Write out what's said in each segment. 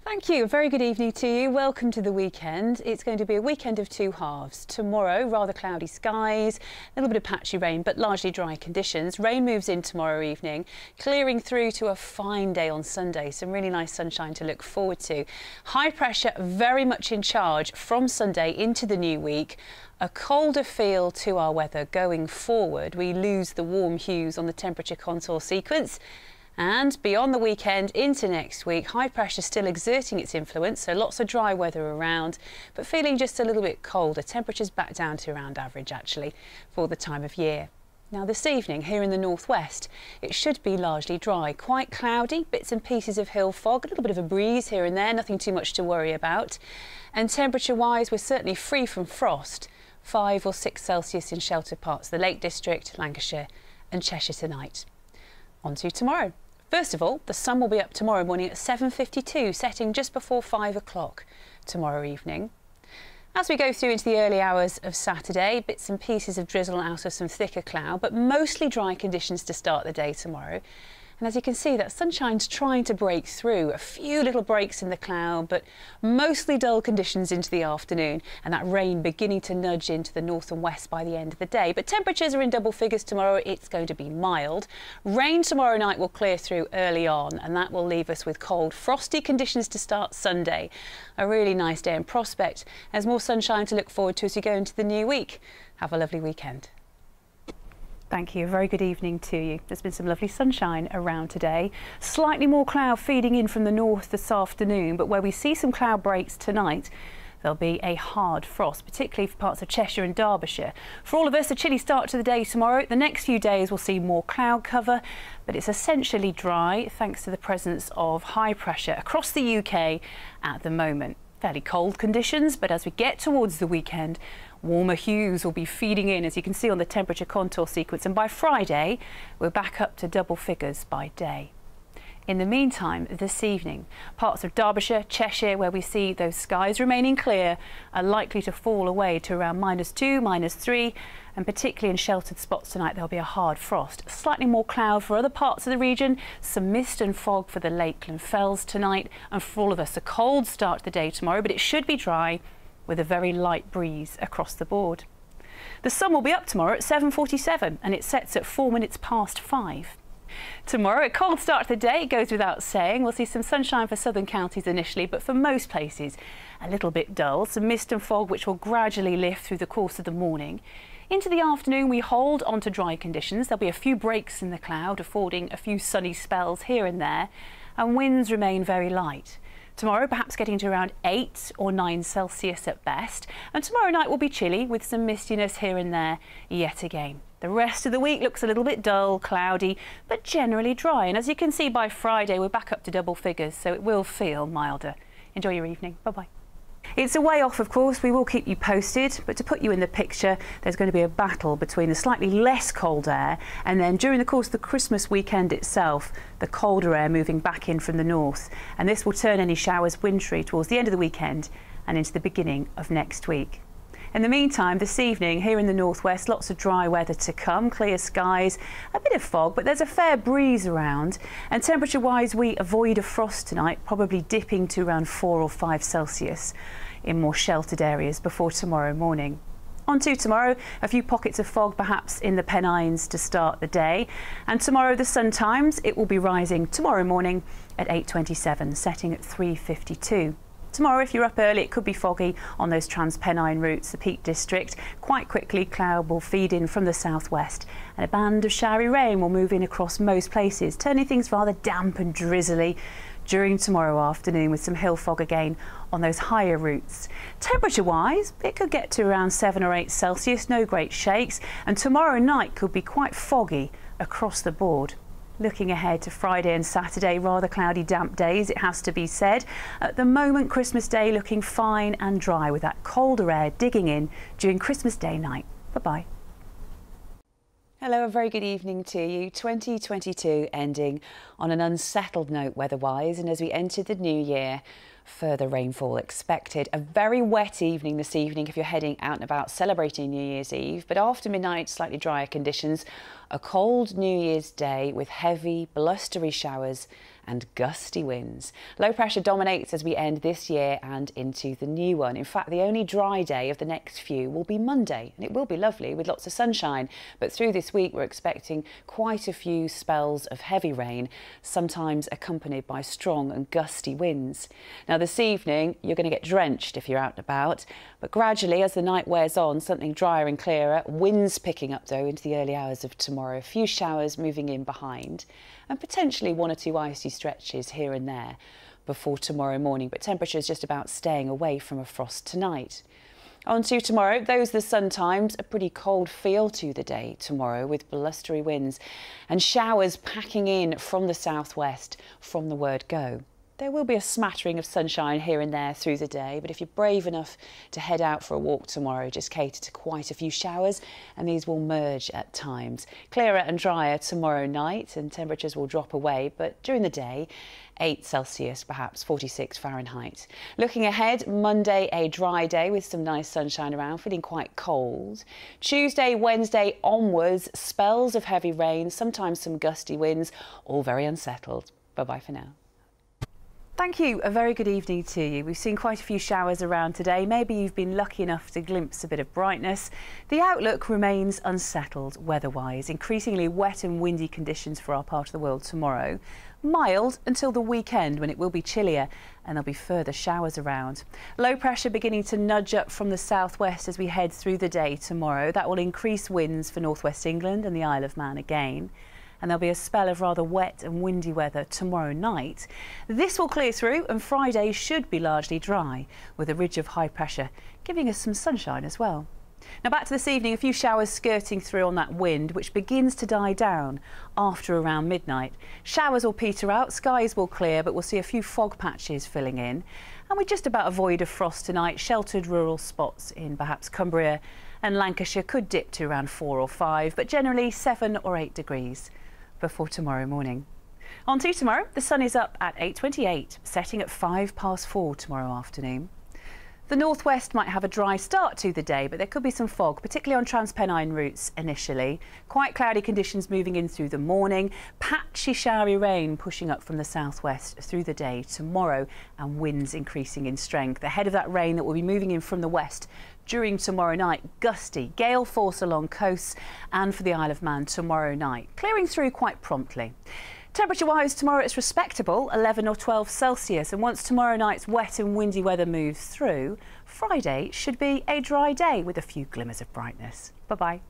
Thank you. A very good evening to you. Welcome to the weekend. It's going to be a weekend of two halves. Tomorrow, rather cloudy skies, a little bit of patchy rain, but largely dry conditions. Rain moves in tomorrow evening, clearing through to a fine day on Sunday. Some really nice sunshine to look forward to. High pressure very much in charge from Sunday into the new week. A colder feel to our weather going forward. We lose the warm hues on the temperature contour sequence. And beyond the weekend into next week, high pressure still exerting its influence, so lots of dry weather around, but feeling just a little bit colder. Temperatures back down to around average actually for the time of year. Now this evening here in the northwest, it should be largely dry, quite cloudy, bits and pieces of hill fog, a little bit of a breeze here and there, nothing too much to worry about. And temperature wise, we're certainly free from frost, 5 or 6 Celsius in sheltered parts of the Lake District, Lancashire and Cheshire tonight. On to tomorrow. First of all, the sun will be up tomorrow morning at 7:52, setting just before 5 o'clock tomorrow evening. As we go through into the early hours of Saturday, bits and pieces of drizzle out of some thicker cloud, but mostly dry conditions to start the day tomorrow. And as you can see, that sunshine's trying to break through. A few little breaks in the cloud, but mostly dull conditions into the afternoon, and that rain beginning to nudge into the north and west by the end of the day. But temperatures are in double figures tomorrow. It's going to be mild. Rain tomorrow night will clear through early on, and that will leave us with cold, frosty conditions to start Sunday. A really nice day in prospect. There's more sunshine to look forward to as we go into the new week. Have a lovely weekend. Thank you. A very good evening to you. There's been some lovely sunshine around today. Slightly more cloud feeding in from the north this afternoon, but where we see some cloud breaks tonight, there'll be a hard frost, particularly for parts of Cheshire and Derbyshire. For all of us, a chilly start to the day tomorrow. The next few days we'll see more cloud cover, but it's essentially dry thanks to the presence of high pressure across the UK at the moment. Fairly cold conditions, but as we get towards the weekend, warmer hues will be feeding in, as you can see on the temperature contour sequence, and by Friday we're back up to double figures by day. In the meantime, this evening, parts of Derbyshire, Cheshire, where we see those skies remaining clear, are likely to fall away to around -2, -3, and particularly in sheltered spots tonight there'll be a hard frost. Slightly more cloud for other parts of the region, some mist and fog for the Lakeland Fells tonight, and for all of us a cold start to the day tomorrow, but it should be dry with a very light breeze across the board. The sun will be up tomorrow at 7:47 and it sets at 4 minutes past 5. Tomorrow, a cold start to the day, goes without saying. We'll see some sunshine for southern counties initially, but for most places a little bit dull. Some mist and fog which will gradually lift through the course of the morning. Into the afternoon we hold on to dry conditions. There'll be a few breaks in the cloud, affording a few sunny spells here and there, and winds remain very light. Tomorrow perhaps getting to around 8 or 9 Celsius at best, and tomorrow night will be chilly with some mistiness here and there yet again. The rest of the week looks a little bit dull, cloudy, but generally dry, and as you can see by Friday we're back up to double figures, so it will feel milder. Enjoy your evening. Bye-bye. It's a way off, of course. We will keep you posted, but to put you in the picture, there's going to be a battle between the slightly less cold air and then during the course of the Christmas weekend itself, the colder air moving back in from the north, and this will turn any showers wintry towards the end of the weekend and into the beginning of next week. In the meantime, this evening here in the northwest, lots of dry weather to come, clear skies, a bit of fog, but there's a fair breeze around, and temperature wise we avoid a frost tonight, probably dipping to around 4 or 5 Celsius in more sheltered areas before tomorrow morning. On to tomorrow, a few pockets of fog perhaps in the Pennines to start the day, and tomorrow the sun times, it will be rising tomorrow morning at 8:27, setting at 3:52. Tomorrow, if you're up early, it could be foggy on those Trans-Pennine routes, the Peak District. Quite quickly, cloud will feed in from the southwest, and a band of showery rain will move in across most places, turning things rather damp and drizzly during tomorrow afternoon, with some hill fog again on those higher routes. Temperature-wise, it could get to around 7 or 8 Celsius, no great shakes, and tomorrow night could be quite foggy across the board. Looking ahead to Friday and Saturday, rather cloudy, damp days, it has to be said. At the moment, Christmas Day looking fine and dry with that colder air digging in during Christmas Day night. Bye-bye. Hello, a very good evening to you. 2022 ending on an unsettled note weather-wise, and as we enter the new year, further rainfall expected. A very wet evening this evening if you're heading out and about celebrating New Year's Eve, but after midnight, slightly drier conditions. A cold New Year's Day with heavy, blustery showers and gusty winds. Low pressure dominates as we end this year and into the new one. In fact, the only dry day of the next few will be Monday, and it will be lovely with lots of sunshine. But through this week, we're expecting quite a few spells of heavy rain, sometimes accompanied by strong and gusty winds. Now, this evening, you're going to get drenched if you're out and about, but gradually, as the night wears on, something drier and clearer. Winds picking up, though, into the early hours of tomorrow. A few showers moving in behind, and potentially one or two icy stretches here and there before tomorrow morning, but temperatures just about staying away from a frost tonight. On to tomorrow, those are the sun times, a pretty cold feel to the day tomorrow with blustery winds and showers packing in from the southwest from the word go. There will be a smattering of sunshine here and there through the day, but if you're brave enough to head out for a walk tomorrow, just cater to quite a few showers, and these will merge at times. Clearer and drier tomorrow night, and temperatures will drop away, but during the day, 8 Celsius, perhaps 46 Fahrenheit. Looking ahead, Monday, a dry day with some nice sunshine around, feeling quite cold. Tuesday, Wednesday onwards, spells of heavy rain, sometimes some gusty winds, all very unsettled. Bye-bye for now. Thank you. A very good evening to you. We've seen quite a few showers around today. Maybe you've been lucky enough to glimpse a bit of brightness. The outlook remains unsettled weather-wise. Increasingly wet and windy conditions for our part of the world tomorrow. Mild until the weekend, when it will be chillier and there'll be further showers around. Low pressure beginning to nudge up from the southwest as we head through the day tomorrow. That will increase winds for northwest England and the Isle of Man again. And there'll be a spell of rather wet and windy weather tomorrow night. This will clear through, and Friday should be largely dry, with a ridge of high pressure giving us some sunshine as well. Now back to this evening, a few showers skirting through on that wind, which begins to die down after around midnight. Showers will peter out, skies will clear, but we'll see a few fog patches filling in. And we just about avoid a frost tonight. Sheltered rural spots in perhaps Cumbria and Lancashire could dip to around 4 or 5, but generally 7 or 8 degrees before tomorrow morning. On to tomorrow, the sun is up at 8:28, setting at 4:05 tomorrow afternoon. The northwest might have a dry start to the day, but there could be some fog, particularly on Transpennine routes initially. Quite cloudy conditions moving in through the morning. Patchy showery rain pushing up from the southwest through the day tomorrow, and winds increasing in strength. Ahead of that rain that will be moving in from the west during tomorrow night, gusty gale force along coasts and for the Isle of Man tomorrow night, clearing through quite promptly. Temperature-wise, tomorrow it's respectable, 11 or 12 Celsius, and once tomorrow night's wet and windy weather moves through, Friday should be a dry day with a few glimmers of brightness. Bye-bye.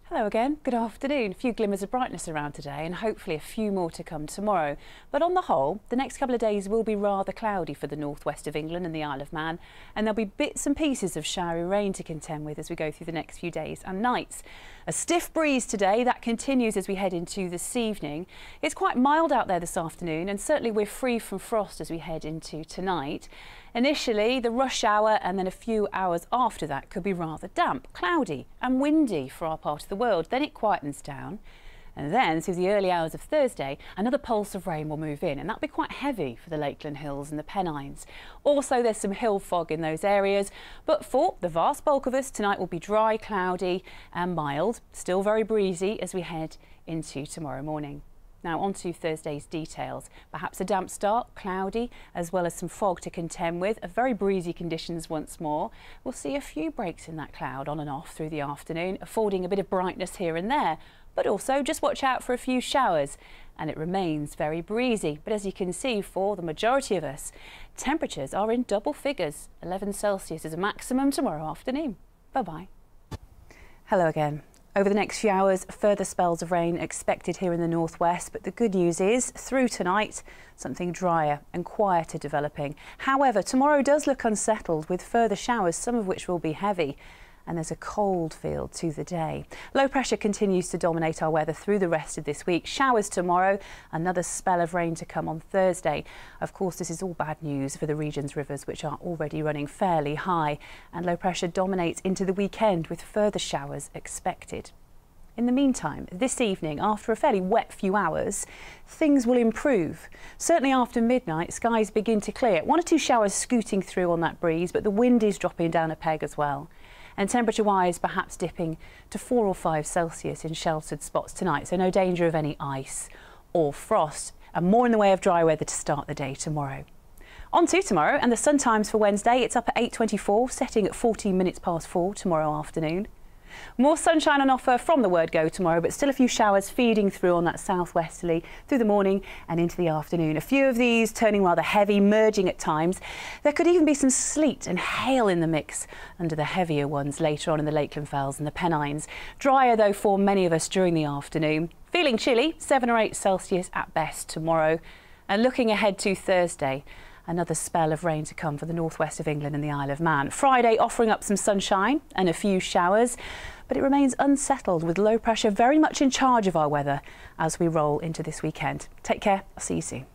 Hello again, good afternoon. A few glimmers of brightness around today and hopefully a few more to come tomorrow. But on the whole, the next couple of days will be rather cloudy for the northwest of England and the Isle of Man, and there'll be bits and pieces of showery rain to contend with as we go through the next few days and nights. A stiff breeze today, that continues as we head into this evening. It's quite mild out there this afternoon, and certainly we're free from frost as we head into tonight. Initially, the rush hour and then a few hours after that could be rather damp, cloudy and windy for our part of the world. Then it quietens down, and then through the early hours of Thursday, another pulse of rain will move in, and that'll be quite heavy for the Lakeland Hills and the Pennines. Also, there's some hill fog in those areas, but for the vast bulk of us, tonight will be dry, cloudy and mild, still very breezy as we head into tomorrow morning. Now on to Thursday's details. Perhaps a damp start, cloudy, as well as some fog to contend with. A very breezy conditions once more. We'll see a few breaks in that cloud on and off through the afternoon, affording a bit of brightness here and there. But also just watch out for a few showers. And it remains very breezy. But as you can see, for the majority of us, temperatures are in double figures. 11 Celsius is a maximum tomorrow afternoon. Bye-bye. Hello again. Over the next few hours, further spells of rain expected here in the northwest, but the good news is, through tonight, something drier and quieter developing. However, tomorrow does look unsettled with further showers, some of which will be heavy, and there's a cold feel to the day. Low pressure continues to dominate our weather through the rest of this week. Showers tomorrow, another spell of rain to come on Thursday. Of course, this is all bad news for the region's rivers, which are already running fairly high, and low pressure dominates into the weekend with further showers expected. In the meantime, this evening, after a fairly wet few hours, things will improve. Certainly after midnight, skies begin to clear. 1 or 2 showers scooting through on that breeze, but the wind is dropping down a peg as well. And temperature-wise, perhaps dipping to 4 or 5 Celsius in sheltered spots tonight, so no danger of any ice or frost. and more in the way of dry weather to start the day tomorrow. On to tomorrow and the sun times for Wednesday. It's up at 8:24, setting at 14 minutes past 4 tomorrow afternoon. More sunshine on offer from the word go tomorrow, but still a few showers feeding through on that southwesterly through the morning and into the afternoon. A few of these turning rather heavy, merging at times. There could even be some sleet and hail in the mix under the heavier ones later on in the Lakeland Fells and the Pennines. Drier though for many of us during the afternoon. Feeling chilly, 7 or 8 Celsius at best tomorrow. And looking ahead to Thursday, another spell of rain to come for the northwest of England and the Isle of Man. Friday offering up some sunshine and a few showers, but it remains unsettled with low pressure very much in charge of our weather as we roll into this weekend. Take care. I'll see you soon.